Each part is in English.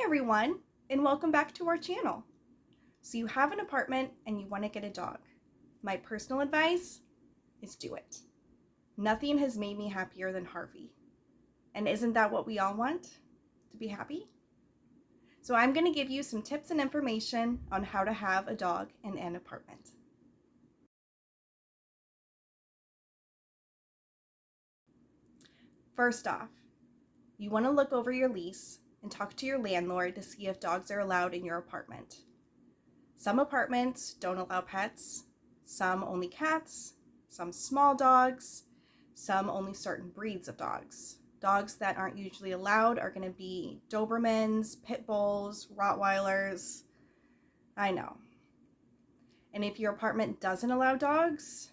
everyone, and welcome back to our channel. So you have an apartment and you want to get a dog. My personal advice is do it. Nothing has made me happier than Harvey. And isn't that what we all want? To be happy? So I'm going to give you some tips and information on how to have a dog in an apartment. First off, you want to look over your lease and talk to your landlord to see if dogs are allowed in your apartment. Some apartments don't allow pets, some only cats, some small dogs, some only certain breeds of dogs. Dogs that aren't usually allowed are going to be Dobermans, Pit Bulls, Rottweilers. I know. And if your apartment doesn't allow dogs,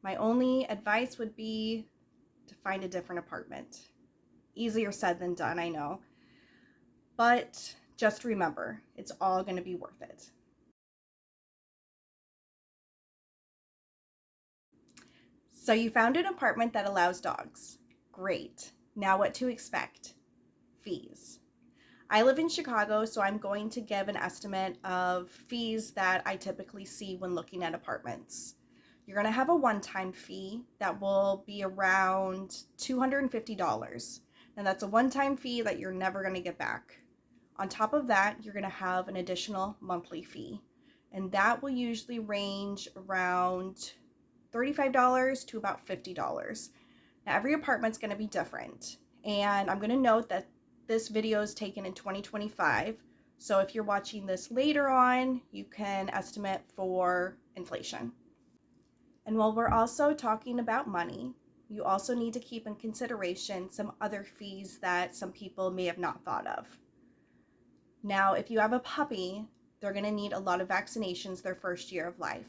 my only advice would be to find a different apartment. Easier said than done, I know. But just remember, it's all going to be worth it. So you found an apartment that allows dogs. Great. Now what to expect? Fees. I live in Chicago, so I'm going to give an estimate of fees that I typically see when looking at apartments. You're going to have a one-time fee that will be around $250. Now that's a one-time fee that you're never going to get back. On top of that, you're going to have an additional monthly fee, and that will usually range around $35 to about $50. Now every apartment's going to be different, and I'm going to note that this video is taken in 2025, so if you're watching this later on, you can estimate for inflation. And while we're also talking about money, you also need to keep in consideration some other fees that some people may have not thought of. Now, if you have a puppy, they're going to need a lot of vaccinations their first year of life.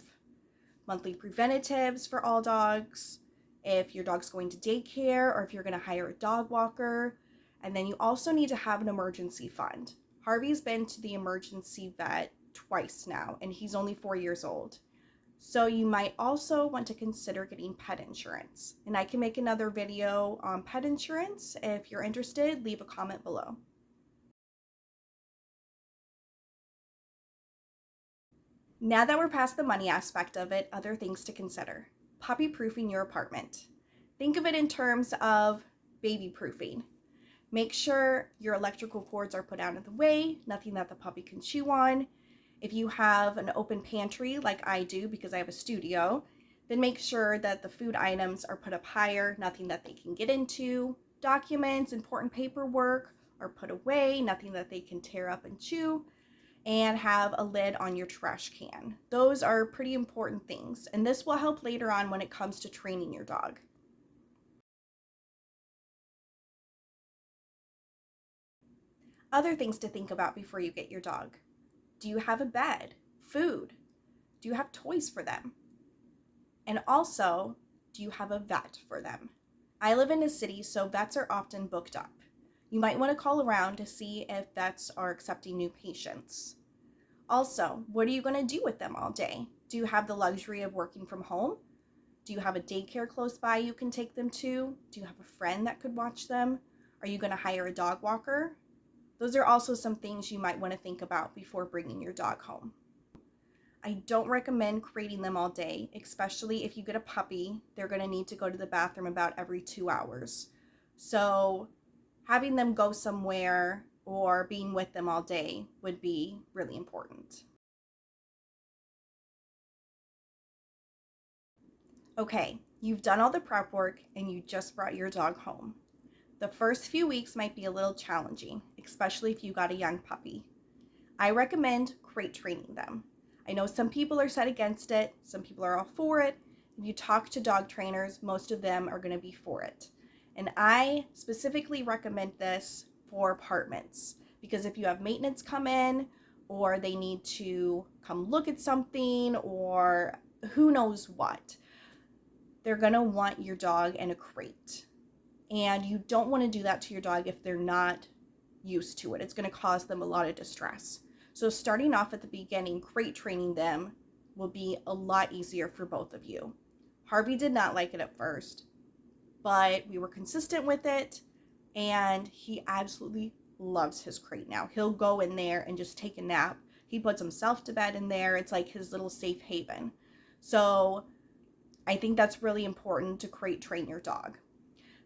Monthly preventatives for all dogs, if your dog's going to daycare, or if you're going to hire a dog walker. And then you also need to have an emergency fund. Harvey's been to the emergency vet twice now, and he's only 4 years old. So you might also want to consider getting pet insurance. And I can make another video on pet insurance. If you're interested, leave a comment below. Now that we're past the money aspect of it, other things to consider. Puppy proofing your apartment. Think of it in terms of baby proofing. Make sure your electrical cords are put out of the way, nothing that the puppy can chew on. If you have an open pantry like I do because I have a studio, then make sure that the food items are put up higher, nothing that they can get into. Documents, important paperwork are put away, nothing that they can tear up and chew. And have a lid on your trash can. Those are pretty important things, and this will help later on when it comes to training your dog. Other things to think about before you get your dog. Do you have a bed? Food? Do you have toys for them? And also, do you have a vet for them? I live in a city, so vets are often booked up. You might want to call around to see if vets are accepting new patients. Also, what are you going to do with them all day? Do you have the luxury of working from home? Do you have a daycare close by you can take them to? Do you have a friend that could watch them? Are you going to hire a dog walker? Those are also some things you might want to think about before bringing your dog home. I don't recommend crating them all day, especially if you get a puppy. They're going to need to go to the bathroom about every 2 hours. So having them go somewhere or being with them all day would be really important. Okay, you've done all the prep work and you just brought your dog home. The first few weeks might be a little challenging, especially if you got a young puppy. I recommend crate training them. I know some people are set against it, some people are all for it. If you talk to dog trainers, most of them are going to be for it. And I specifically recommend this for apartments because if you have maintenance come in or they need to come look at something or who knows what, they're going to want your dog in a crate. And you don't want to do that to your dog if they're not used to it. It's going to cause them a lot of distress. So starting off at the beginning, crate training them will be a lot easier for both of you. Harvey did not like it at first, but we were consistent with it and he absolutely loves his crate now. He'll go in there and just take a nap. He puts himself to bed in there. It's like his little safe haven. So I think that's really important to crate train your dog.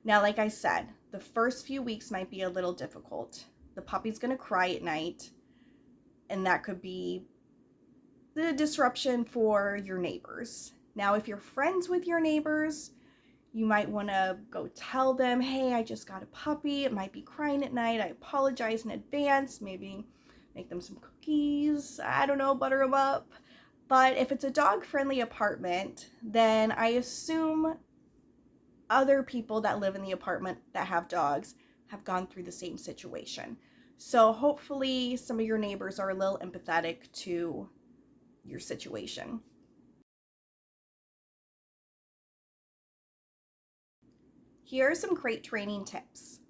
Now, like I said, the first few weeks might be a little difficult. The puppy's going to cry at night, and that could be the disruption for your neighbors. Now, if you're friends with your neighbors, you might want to go tell them, hey, I just got a puppy. It might be crying at night. I apologize in advance. Maybe make them some cookies. I don't know, butter them up. But if it's a dog-friendly apartment, then I assume other people that live in the apartment that have dogs have gone through the same situation. So hopefully some of your neighbors are a little empathetic to your situation. Here are some crate training tips.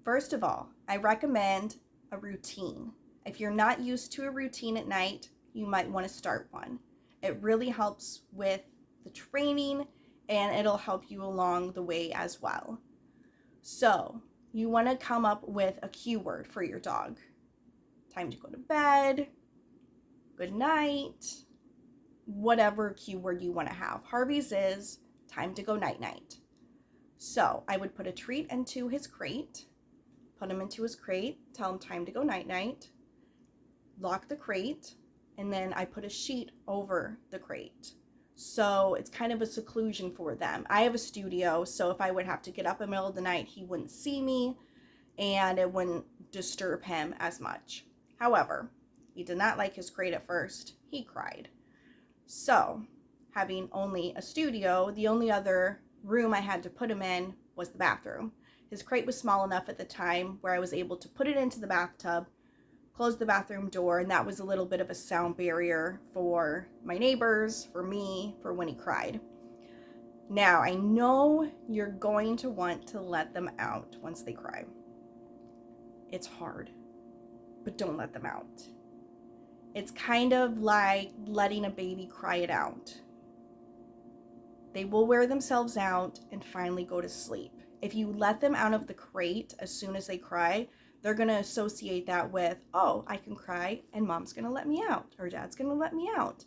First of all, I recommend a routine. If you're not used to a routine at night, you might want to start one. It really helps with the training, and it'll help you along the way as well. So you want to come up with a cue word for your dog. Time to go to bed, good night, whatever cue word you want to have. Harvey's is time to go night-night. So I would put a treat into his crate, put him into his crate, tell him time to go night-night, lock the crate, and then I put a sheet over the crate. So it's kind of a seclusion for them. I have a studio, so if I would have to get up in the middle of the night, he wouldn't see me and it wouldn't disturb him as much. However, he did not like his crate at first. He cried. So having only a studio, the only other room I had to put him in was the bathroom. His crate was small enough at the time where I was able to put it into the bathtub, close the bathroom door, and that was a little bit of a sound barrier for my neighbors, for me, for when he cried. Now, I know you're going to want to let them out once they cry. It's hard, but don't let them out. It's kind of like letting a baby cry it out. They will wear themselves out and finally go to sleep. If you let them out of the crate as soon as they cry, they're going to associate that with, oh, I can cry and mom's going to let me out or dad's going to let me out.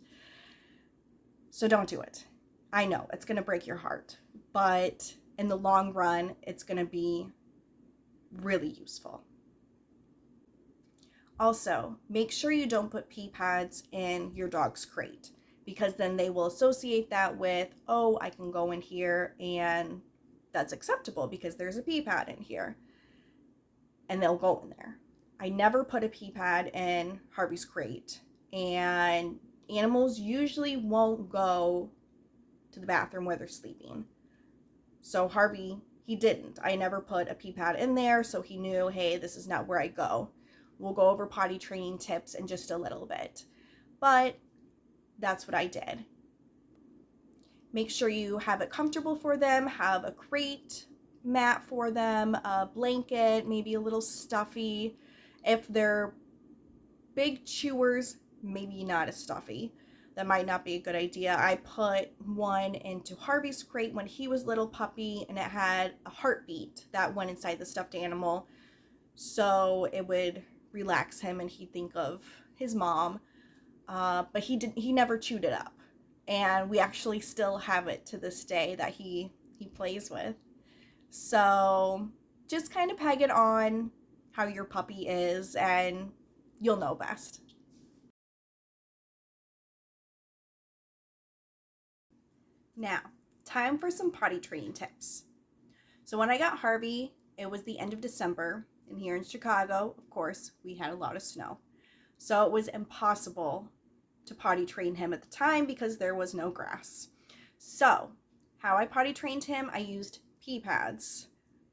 So don't do it. I know it's going to break your heart, but in the long run, it's going to be really useful. Also, make sure you don't put pee pads in your dog's crate, because then they will associate that with, oh, I can go in here and that's acceptable because there's a pee pad in here. And they'll go in there. I never put a pee pad in Harvey's crate, and animals usually won't go to the bathroom where they're sleeping. So Harvey, he didn't. I never put a pee pad in there, so he knew, hey, this is not where I go. We'll go over potty training tips in just a little bit. But that's what I did. Make sure you have it comfortable for them, have a crate mat for them, a blanket, maybe a little stuffy. If they're big chewers, maybe not a stuffy. That might not be a good idea. I put one into Harvey's crate when he was little puppy, and it had a heartbeat that went inside the stuffed animal, so it would relax him and he'd think of his mom. But he never chewed it up, and we actually still have it to this day that he plays with. So just kind of peg it on how your puppy is, and you'll know best. Now, time for some potty training tips. So when I got Harvey, it was the end of December, and here in Chicago, of course, we had a lot of snow. So it was impossible to potty train him at the time because there was no grass. So how I potty trained him, I used pee pads,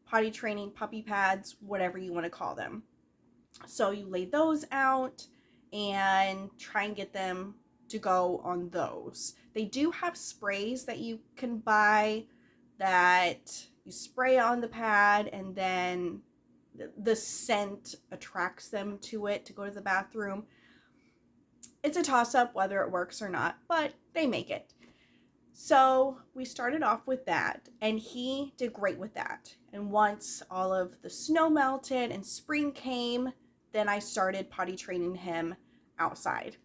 potty training puppy pads, whatever you want to call them. So you lay those out and try and get them to go on those. They do have sprays that you can buy that you spray on the pad, and then the scent attracts them to it to go to the bathroom. It's a toss-up whether it works or not, but they make it. So we started off with that, and he did great with that. And once all of the snow melted and spring came, then I started potty training him outside.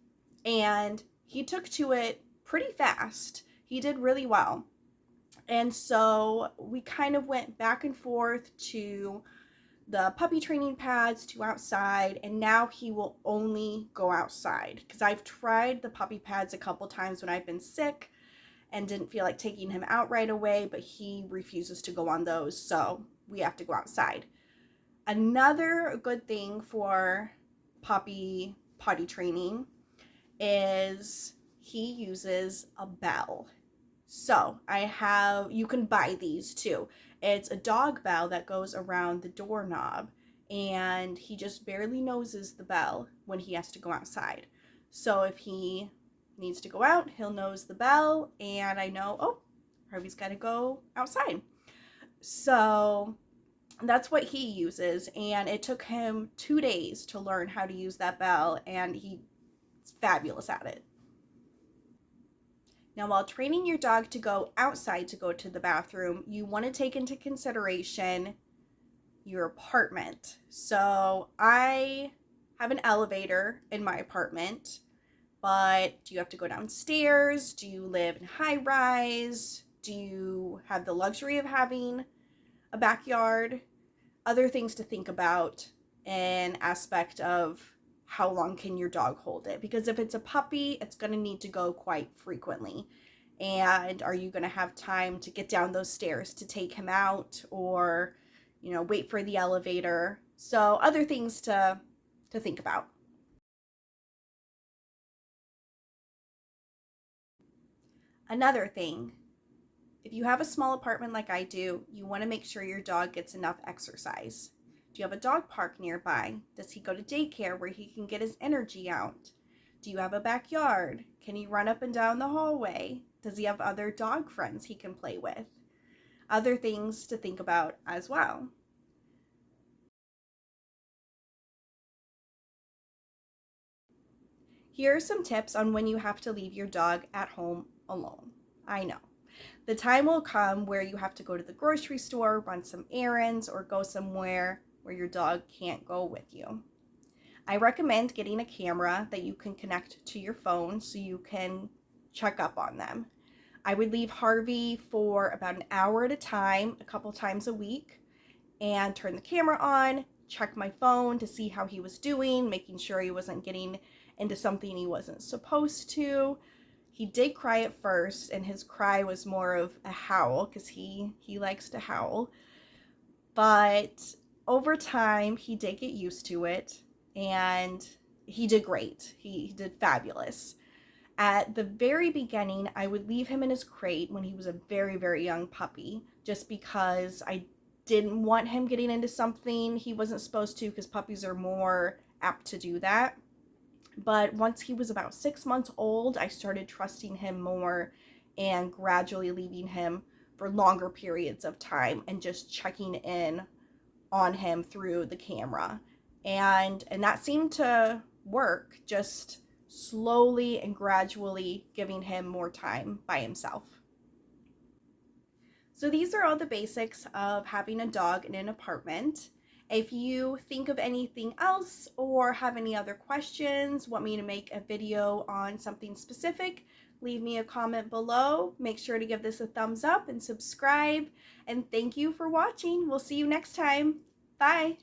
And he took to it pretty fast. He did really well. And so we kind of went back and forth to the puppy training pads to outside, and now he will only go outside because I've tried the puppy pads a couple times when I've been sick and didn't feel like taking him out right away, but he refuses to go on those, so we have to go outside. Another good thing for puppy potty training is he uses a bell. So you can buy these too. It's a dog bell that goes around the doorknob, and he just barely noses the bell when he has to go outside. So if he needs to go out, he'll nose the bell, and I know, oh, Harvey's got to go outside. So that's what he uses, and it took him 2 days to learn how to use that bell, and he's fabulous at it. Now, while training your dog to go outside to go to the bathroom, you want to take into consideration your apartment. So I have an elevator in my apartment, but do you have to go downstairs? Do you live in high rise? Do you have the luxury of having a backyard? Other things to think about in aspect of how long can your dog hold it? Because if it's a puppy, it's going to need to go quite frequently. And are you going to have time to get down those stairs to take him out, or, wait for the elevator? So other things to think about. Another thing, if you have a small apartment like I do, you want to make sure your dog gets enough exercise. Do you have a dog park nearby? Does he go to daycare where he can get his energy out? Do you have a backyard? Can he run up and down the hallway? Does he have other dog friends he can play with? Other things to think about as well. Here are some tips on when you have to leave your dog at home alone. I know. The time will come where you have to go to the grocery store, run some errands, or go somewhere where your dog can't go with you. I recommend getting a camera that you can connect to your phone so you can check up on them. I would leave Harvey for about an hour at a time, a couple times a week, and turn the camera on, check my phone to see how he was doing, making sure he wasn't getting into something he wasn't supposed to. He did cry at first, and his cry was more of a howl because he likes to howl. But over time, he did get used to it, and he did great. He did fabulous. At the very beginning, I would leave him in his crate when he was a very, very young puppy, just because I didn't want him getting into something he wasn't supposed to, because puppies are more apt to do that. But once he was about 6 months old, I started trusting him more and gradually leaving him for longer periods of time and just checking in on him through the camera. And that seemed to work, just slowly and gradually giving him more time by himself. So these are all the basics of having a dog in an apartment. If you think of anything else or have any other questions, want me to make a video on something specific, leave me a comment below. Make sure to give this a thumbs up and subscribe. And thank you for watching. We'll see you next time. Bye.